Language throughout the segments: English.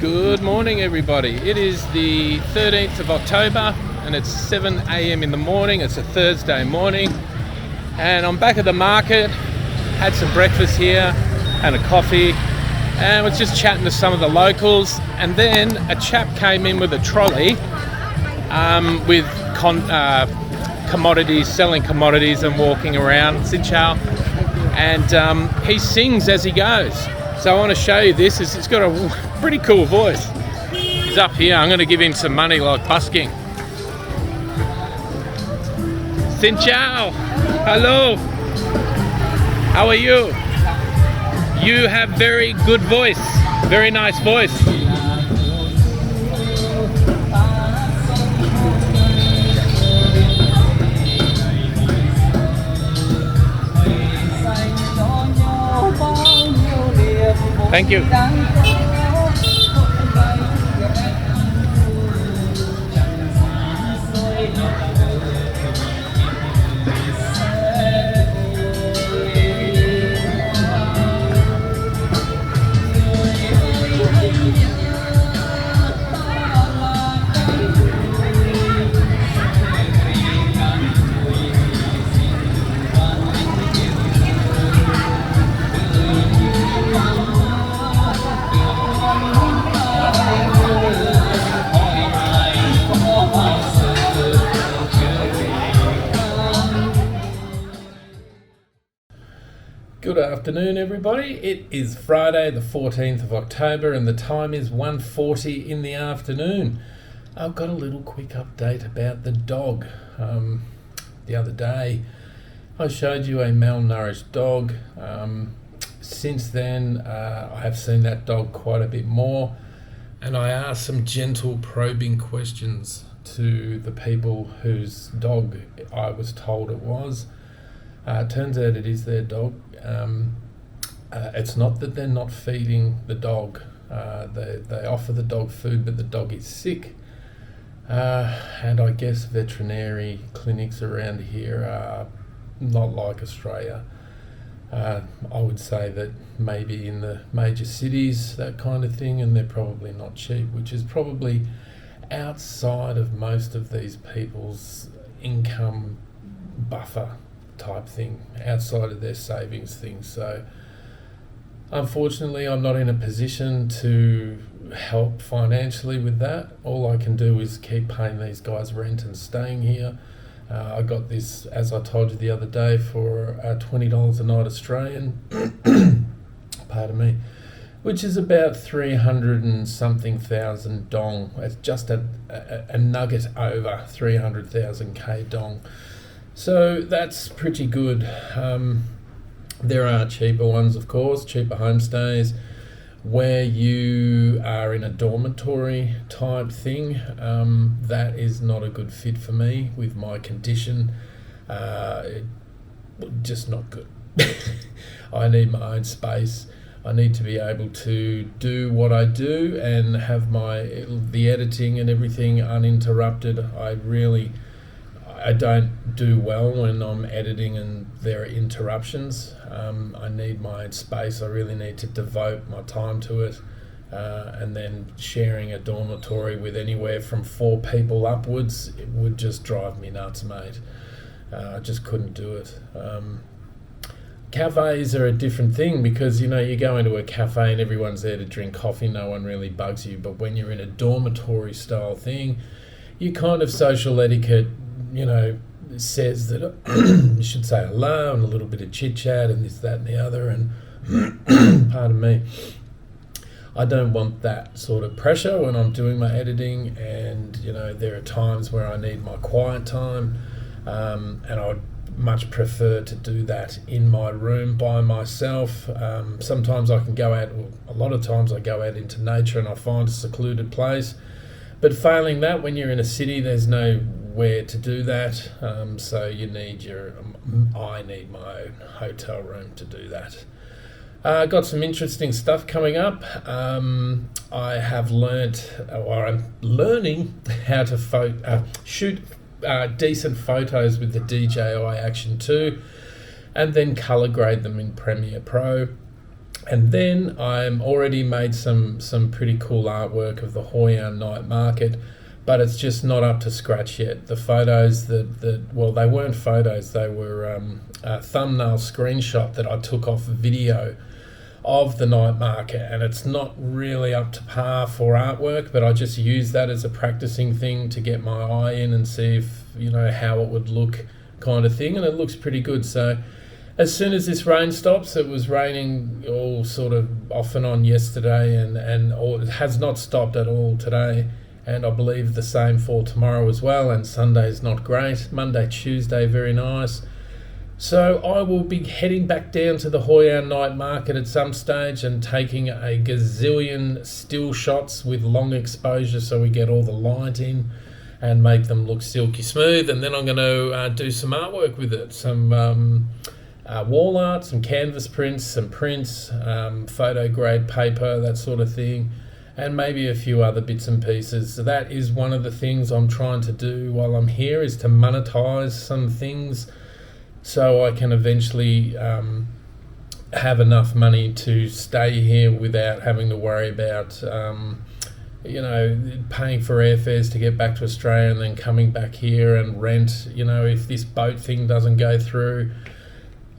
Good morning, everybody. It is the 13th of October and it's 7 a.m. in the morning. It's a Thursday morning and I'm back at the market. Had some breakfast here and a coffee and was just chatting to some of the locals, and then a chap came in with a trolley with commodities, selling commodities and walking around Sinchao, and he sings as he goes. So I want to show you this. He's got a pretty cool voice. He's up here. I'm going to give him some money like busking. Sinchao, hello. How are you? You have very good voice, very nice voice. Thank you. Good afternoon, everybody. It is Friday the 14th of October and the time is 1:40 in the afternoon. I've got a little quick update about the dog. The other day I showed you a malnourished dog. Since then I have seen that dog quite a bit more, and I asked some gentle probing questions to the people whose dog I was told it was. Turns out it is their dog. It's not that they're not feeding the dog. They offer the dog food, but the dog is sick. And I guess veterinary clinics around here are not like Australia. I would say that maybe in the major cities, that kind of thing, and they're probably not cheap, which is probably outside of most of these people's income buffer type thing, outside of their savings thing. So unfortunately I'm not in a position to help financially with that. All I can do is keep paying these guys rent and staying here. I got this, as I told you the other day, for $20 a night Australian pardon me, which is about 300 and something thousand dong. It's just a nugget over 300,000 K dong. So that's pretty good. There are cheaper ones, of course, cheaper homestays where you are in a dormitory type thing. That is not a good fit for me with my condition. Just not good. I need my own space. I need to be able to do what I do and have the editing and everything uninterrupted. I don't do well when I'm editing and there are interruptions. I need my space. I really need to devote my time to it. And then sharing a dormitory with anywhere from 4 people upwards, it would just drive me nuts, mate. I just couldn't do it. Cafes are a different thing because, you go into a cafe and everyone's there to drink coffee. No one really bugs you. But when you're in a dormitory style thing, you kind of social etiquette says that you should say hello and a little bit of chit chat and this, that and the other, and pardon me, I don't want that sort of pressure when I'm doing my editing, and there are times where I need my quiet time, and I would much prefer to do that in my room by myself. Sometimes I can go out, or a lot of times I go out into nature and I find a secluded place. But failing that, when you're in a city, there's nowhere to do that. So I need my own hotel room to do that. Got some interesting stuff coming up. I have I'm learning how to shoot decent photos with the DJI Action 2 and then color grade them in Premiere Pro. And then I'm already made some pretty cool artwork of the Hoi An night market, but it's just not up to scratch yet. The photos well, they weren't photos, they were a thumbnail screenshot that I took off a video of the night market, and it's not really up to par for artwork, but I just use that as a practicing thing to get my eye in and see if, how it would look, kind of thing, and it looks pretty good. So as soon as this rain stops, it was raining all sort of off and on yesterday, and it has not stopped at all today, and I believe the same for tomorrow as well. And Sunday's not great. Monday, Tuesday, very nice. So I will be heading back down to the Hoi An night market at some stage and taking a gazillion still shots with long exposure so we get all the light in and make them look silky smooth. And then I'm going to do some artwork with it, some wall art, some canvas prints, some prints, photo grade paper, that sort of thing, and maybe a few other bits and pieces. So that is one of the things I'm trying to do while I'm here, is to monetize some things so I can eventually have enough money to stay here without having to worry about paying for airfares to get back to Australia and then coming back here and rent. If this boat thing doesn't go through,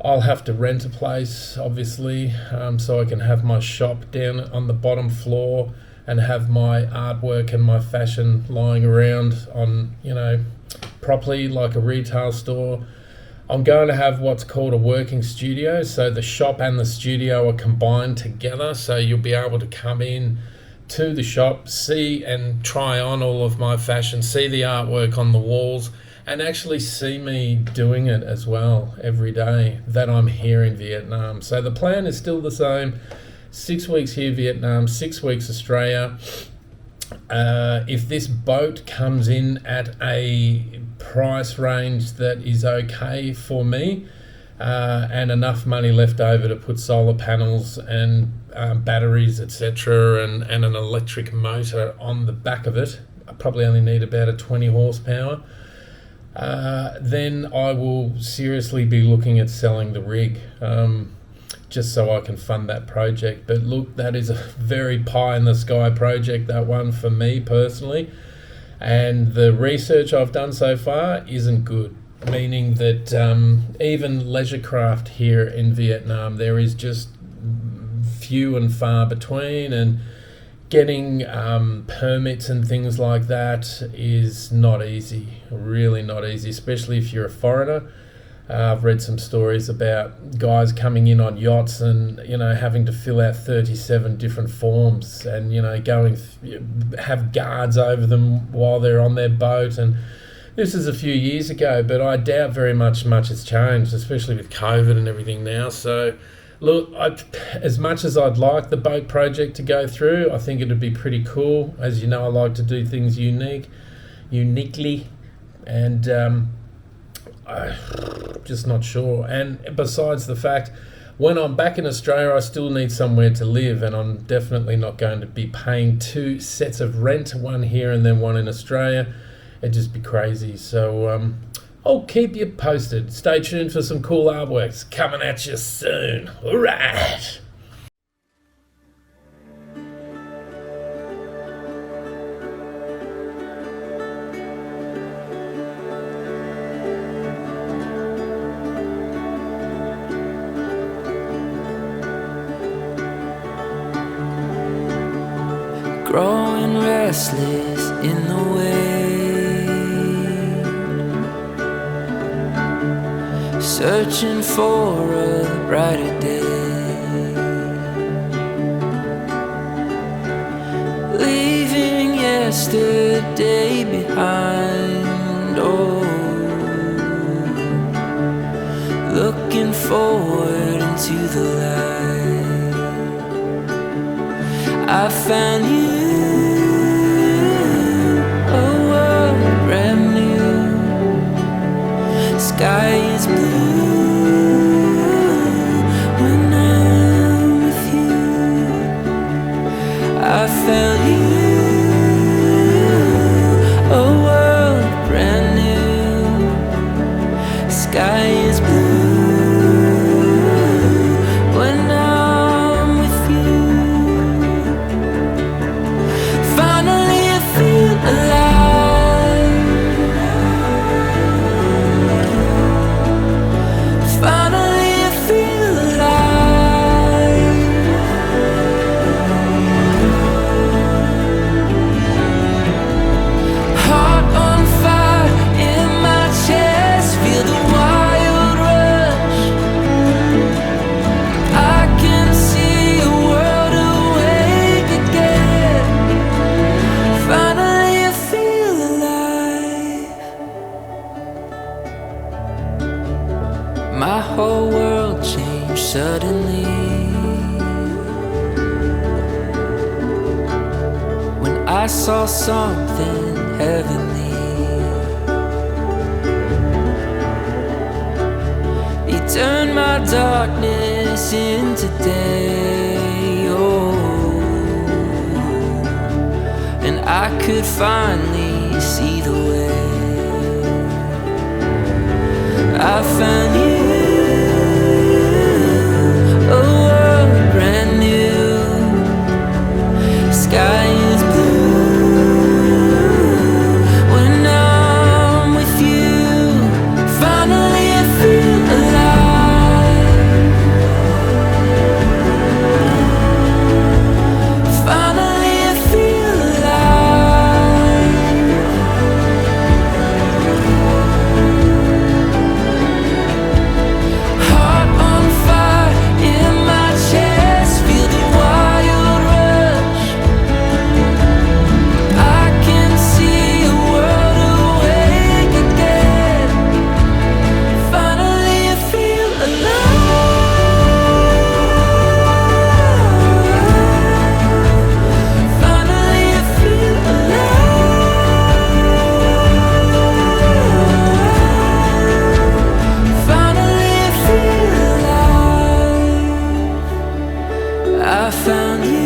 I'll have to rent a place, obviously, so I can have my shop down on the bottom floor and have my artwork and my fashion lying around on, properly like a retail store. I'm going to have what's called a working studio, so the shop and the studio are combined together, so you'll be able to come in to the shop, see and try on all of my fashion, see the artwork on the walls, and actually see me doing it as well every day that I'm here in Vietnam. So the plan is still the same: 6 weeks here, Vietnam, 6 weeks Australia. If this boat comes in at a price range that is okay for me, and enough money left over to put solar panels and batteries, etc., and an electric motor on the back of it, I probably only need about a 20 horsepower, then I will seriously be looking at selling the rig, just so I can fund that project. But look, that is a very pie in the sky project, that one, for me personally, and the research I've done so far isn't good, meaning that even leisure craft here in Vietnam, there is just few and far between, and getting permits and things like that is not easy, really not easy, especially if you're a foreigner. I've read some stories about guys coming in on yachts and, having to fill out 37 different forms and, have guards over them while they're on their boat. And this is a few years ago, but I doubt very much has changed, especially with COVID and everything now. So look, as much as I'd like the boat project to go through, I think it'd be pretty cool. As you know, I like to do things uniquely, and I'm just not sure. And besides the fact, when I'm back in Australia, I still need somewhere to live, and I'm definitely not going to be paying 2 sets of rent, one here and then one in Australia. It'd just be crazy. So I'll keep you posted. Stay tuned for some cool artworks coming at you soon. All right. Growing restless in the wind, searching for a brighter day, leaving yesterday behind. Oh, looking forward into the light. I found you. Sky is blue when I'm with you. I found you, a world brand new. Sky is blue when I'm I saw something heavenly. He turned my darkness into day, oh, and I could finally see the way. I found you, a world brand new. Sky is blue when I'm with you. Finally I feel alive. Finally I feel alive. Heart on fire in my chest, feel the wild rush. I can see a world awake again. Finally I feel alive. Finally I feel alive. Finally I feel alive. I found you.